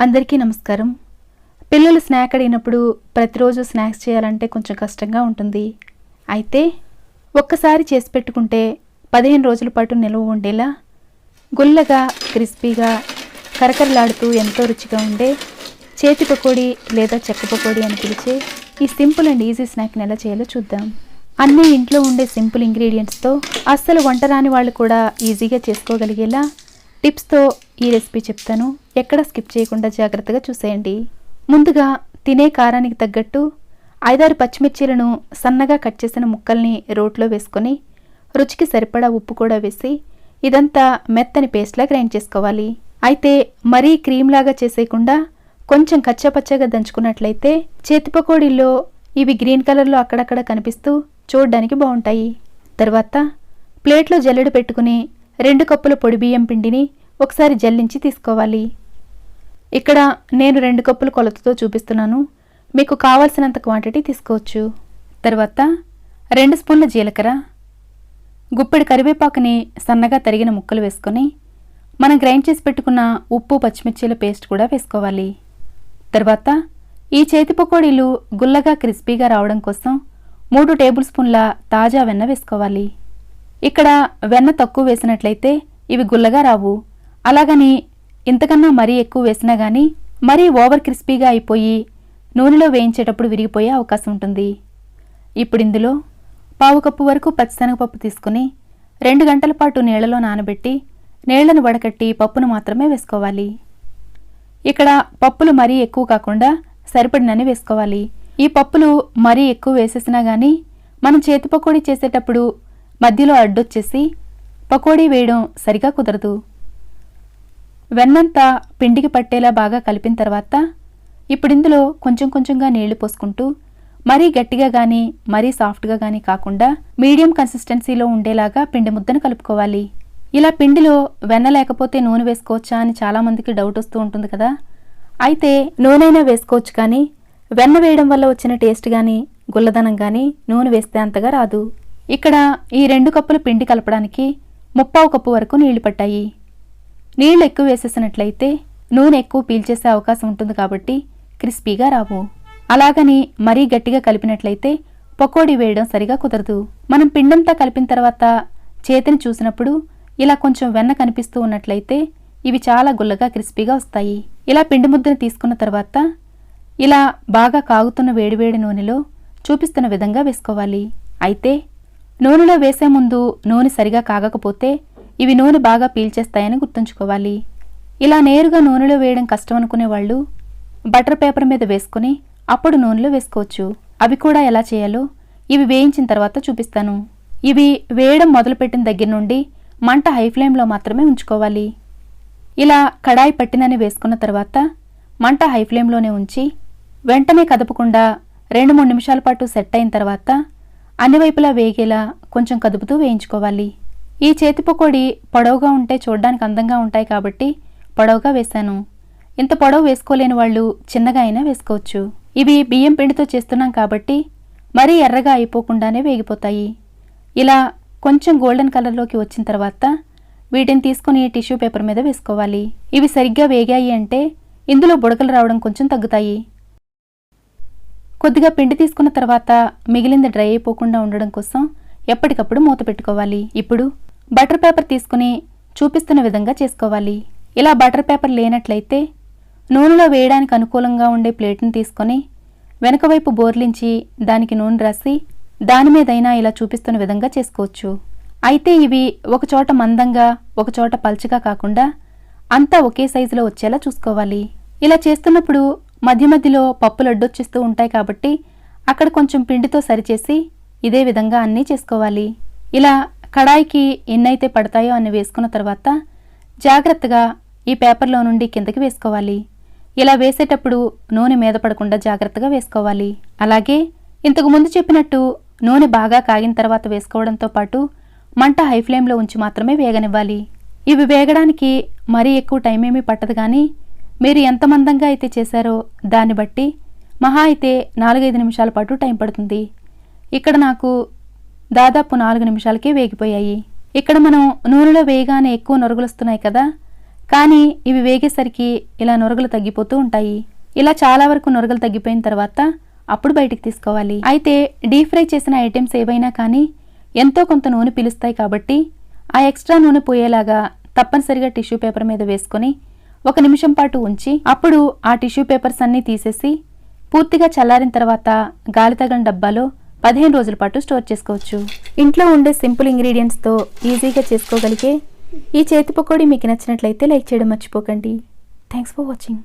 అందరికీ నమస్కారం. పిల్లలు స్నాక్ అడిగినప్పుడు ప్రతిరోజు స్నాక్స్ చేయాలంటే కొంచెం కష్టంగా ఉంటుంది. అయితే ఒక్కసారి చేసి పెట్టుకుంటే 15 రోజుల పాటు నిల్వ ఉండేలా గుల్లగా, క్రిస్పీగా, కరకరలాడుతూ ఎంతో రుచిగా ఉండే చేతి పకోడీ లేదా చెక్క పకోడీ అని పిలిచే ఈ సింపుల్ అండ్ ఈజీ స్నాక్ని ఎలా చేయాలో చూద్దాం. అన్నీ ఇంట్లో ఉండే సింపుల్ ఇంగ్రీడియంట్స్తో అస్సలు వంట రాని వాళ్ళు కూడా ఈజీగా చేసుకోగలిగేలా టిప్స్తో ఈ రెసిపీ చెప్తాను. ఎక్కడ స్కిప్ చేయకుండా జాగ్రత్తగా చూసేయండి. ముందుగా తినే కారానికి తగ్గట్టు 5-6 పచ్చిమిర్చీలను సన్నగా కట్ చేసిన ముక్కల్ని రోట్లో వేసుకొని రుచికి సరిపడా ఉప్పు కూడా వేసి ఇదంతా మెత్తని పేస్ట్లా గ్రైండ్ చేసుకోవాలి. అయితే మరీ క్రీమ్లాగా చేసేయకుండా కొంచెం కచ్చాపచ్చగా దంచుకున్నట్లయితే చేతి పకోడీల్లో ఇవి గ్రీన్ కలర్లో అక్కడక్కడ కనిపిస్తూ చూడడానికి బాగుంటాయి. తర్వాత ప్లేట్లో జల్లెడ పెట్టుకుని 2 కప్పుల పొడి బియ్యం పిండిని ఒకసారి జల్లించి తీసుకోవాలి. ఇక్కడ నేను 2 కప్పుల కొలతతో చూపిస్తున్నాను. మీకు కావాల్సినంత క్వాంటిటీ తీసుకోవచ్చు. తర్వాత 2 స్పూన్ల జీలకర్ర, గుప్పెడు కరివేపాకుని సన్నగా తరిగిన ముక్కలు వేసుకొని మనం గ్రైండ్ చేసి పెట్టుకున్న ఉప్పు పచ్చిమిర్చీల పేస్ట్ కూడా వేసుకోవాలి. తర్వాత ఈ చేతి పకోడీలు గుల్లగా క్రిస్పీగా రావడం కోసం 3 టేబుల్ స్పూన్ల తాజా వెన్న వేసుకోవాలి. ఇక్కడ వెన్న తక్కువ వేసినట్లయితే ఇవి గుల్లగా రావు. అలాగని ఇంతకన్నా మరీ ఎక్కువ వేసినా కానీ మరీ ఓవర్ క్రిస్పీగా అయిపోయి నూనెలో వేయించేటప్పుడు విరిగిపోయే అవకాశం ఉంటుంది. ఇప్పుడు ఇందులో 1/4 కప్పు వరకు పచ్చిశనగపప్పు తీసుకుని 2 గంటల పాటు నీళ్లలో నానబెట్టి నీళ్లను వడకట్టి పప్పును మాత్రమే వేసుకోవాలి. ఇక్కడ పప్పులు మరీ ఎక్కువ కాకుండా సరిపడినని వేసుకోవాలి. ఈ పప్పులు మరీ ఎక్కువ వేసేసినా కానీ మనం చేతి పకోడీ చేసేటప్పుడు మధ్యలో అడ్డొచ్చేసి పకోడీ వేయడం సరిగా కుదరదు. వెన్నంతా పిండికి పట్టేలా బాగా కలిపిన తర్వాత ఇప్పుడు ఇందులో కొంచెం కొంచెంగా నీళ్లు పోసుకుంటూ మరీ గట్టిగా కానీ మరీ సాఫ్ట్గా కానీ కాకుండా మీడియం కన్సిస్టెన్సీలో ఉండేలాగా పిండి ముద్దను కలుపుకోవాలి. ఇలా పిండిలో వెన్న లేకపోతే నూనె వేసుకోవచ్చా అని చాలామందికి డౌట్ వస్తూ ఉంటుంది కదా. అయితే నూనెైనా వేసుకోవచ్చు, కానీ వెన్న వేయడం వల్ల వచ్చిన టేస్ట్ కానీ గుల్లదనం కానీ నూనె వేస్తే అంతగా రాదు. ఇక్కడ ఈ 2 కప్పుల పిండి కలపడానికి 3/4 కప్పు వరకు నీళ్లు పట్టాయి. నీళ్లు ఎక్కువ వేసేసినట్లయితే నూనె ఎక్కువ పీల్చేసే అవకాశం ఉంటుంది కాబట్టి క్రిస్పీగా రావు. అలాగని మరీ గట్టిగా కలిపినట్లయితే పకోడీ వేయడం సరిగా కుదరదు. మనం పిండంతా కలిపిన తర్వాత చేతిని చూసినప్పుడు ఇలా కొంచెం వెన్న కనిపిస్తూ ఉన్నట్లయితే ఇవి చాలా గుల్లగా క్రిస్పీగా వస్తాయి. ఇలా పిండి ముద్దను తీసుకున్న తర్వాత ఇలా బాగా కాగుతున్న వేడివేడి నూనెలో చూపిస్తున్న విధంగా వేసుకోవాలి. అయితే నూనెలో వేసే ముందు నూనె సరిగా కాగకపోతే ఇవి నూనె బాగా పీల్చేస్తాయని గుర్తుంచుకోవాలి. ఇలా నేరుగా నూనెలో వేయడం కష్టం అనుకునే వాళ్ళు బటర్ పేపర్ మీద వేసుకుని అప్పుడు నూనెలో వేసుకోవచ్చు. అవి కూడా ఎలా చేయాలో ఇవి వేయించిన తర్వాత చూపిస్తాను. ఇవి వేయడం మొదలుపెట్టిన దగ్గర నుండి మంట హై ఫ్లేమ్లో మాత్రమే ఉంచుకోవాలి. ఇలా కడాయి పట్టినని వేసుకున్న తర్వాత మంట హై ఫ్లేమ్లోనే ఉంచి వెంటనే కదపకుండా 2-3 నిమిషాల పాటు సెట్ అయిన తర్వాత అన్ని వైపులా వేగేలా కొంచెం కదుపుతూ వేయించుకోవాలి. ఈ చేతి పకోడీ పొడవుగా ఉంటే చూడ్డానికి అందంగా ఉంటాయి కాబట్టి పొడవుగా వేశాను. ఇంత పొడవు వేసుకోలేని వాళ్ళు చిన్నగా అయినా వేసుకోవచ్చు. ఇవి బియ్యం పిండితో చేస్తున్నాం కాబట్టి మరీ ఎర్రగా అయిపోకుండానే వేగిపోతాయి. ఇలా కొంచెం గోల్డెన్ కలర్లోకి వచ్చిన తర్వాత వీటిని తీసుకుని టిష్యూ పేపర్ మీద వేసుకోవాలి. ఇవి సరిగ్గా వేగాయి అంటే ఇందులో బుడకలు రావడం కొంచెం తగ్గుతాయి. కొద్దిగా పిండి తీసుకున్న తర్వాత మిగిలింది డ్రై అయిపోకుండా ఉండడం కోసం ఎప్పటికప్పుడు మూత పెట్టుకోవాలి. ఇప్పుడు బటర్ పేపర్ తీసుకుని చూపిస్తున్న విధంగా చేసుకోవాలి. ఇలా బటర్ పేపర్ లేనట్లయితే నూనెలో వేయడానికి అనుకూలంగా ఉండే ప్లేట్ని తీసుకొని వెనకవైపు బోర్లించి దానికి నూనె రాసి దాని మీదైనా ఇలా చూపిస్తున్న విధంగా చేసుకోవచ్చు. అయితే ఇవి ఒకచోట మందంగా ఒకచోట పల్చగా కాకుండా అంతా ఒకే సైజులో వచ్చేలా చూసుకోవాలి. ఇలా చేస్తున్నప్పుడు మధ్య మధ్యలో పప్పులు అడ్డొచ్చిస్తూ ఉంటాయి కాబట్టి అక్కడ కొంచెం పిండితో సరిచేసి ఇదే విధంగా అన్నీ చేసుకోవాలి. ఇలా కడాయికి ఎన్నైతే పడతాయో అన్ని వేసుకున్న తర్వాత జాగ్రత్తగా ఈ పేపర్లో నుండి కిందకి వేసుకోవాలి. ఇలా వేసేటప్పుడు నూనె మీద పడకుండా జాగ్రత్తగా వేసుకోవాలి. అలాగే ఇంతకు ముందు చెప్పినట్టు నూనె బాగా కాగిన తర్వాత వేసుకోవడంతో పాటు మంట హై ఫ్లేమ్లో ఉంచి మాత్రమే వేగనివ్వాలి. ఇవి వేగడానికి మరీ ఎక్కువ టైం ఏమీ పట్టదు, కానీ మీరు ఎంత మందంగా అయితే చేశారో దాన్ని బట్టి మహా అయితే 4-5 నిమిషాల పాటు టైం పడుతుంది. ఇక్కడ నాకు దాదాపు 4 నిమిషాలకే వేగిపోయాయి. ఇక్కడ మనం నూనెలో వేయగానే ఎక్కువ నొరుగులు వస్తున్నాయి కదా, కానీ ఇవి వేగేసరికి ఇలా నురగలు తగ్గిపోతూ ఉంటాయి. ఇలా చాలా వరకు నురగలు తగ్గిపోయిన తర్వాత అప్పుడు బయటికి తీసుకోవాలి. అయితే డీప్ ఫ్రై చేసిన ఐటమ్స్ ఏవైనా కానీ ఎంతో కొంత నూనె పీలుస్తాయి కాబట్టి ఆ ఎక్స్ట్రా నూనె పోయేలాగా తప్పనిసరిగా టిష్యూ పేపర్ మీద వేసుకొని 1 నిమిషం పాటు ఉంచి అప్పుడు ఆ టిష్యూ పేపర్స్ అన్నీ తీసేసి పూర్తిగా చల్లారిన తర్వాత గాలి తగని డబ్బాలో 15 రోజుల పాటు స్టోర్ చేసుకోవచ్చు. ఇంట్లో ఉండే సింపుల్ ఇంగ్రీడియంట్స్తో ఈజీగా చేసుకోగలిగే ఈ చేతి పకోడీ మీకు నచ్చినట్లయితే లైక్ చేయడం మర్చిపోకండి. Thanks for watching.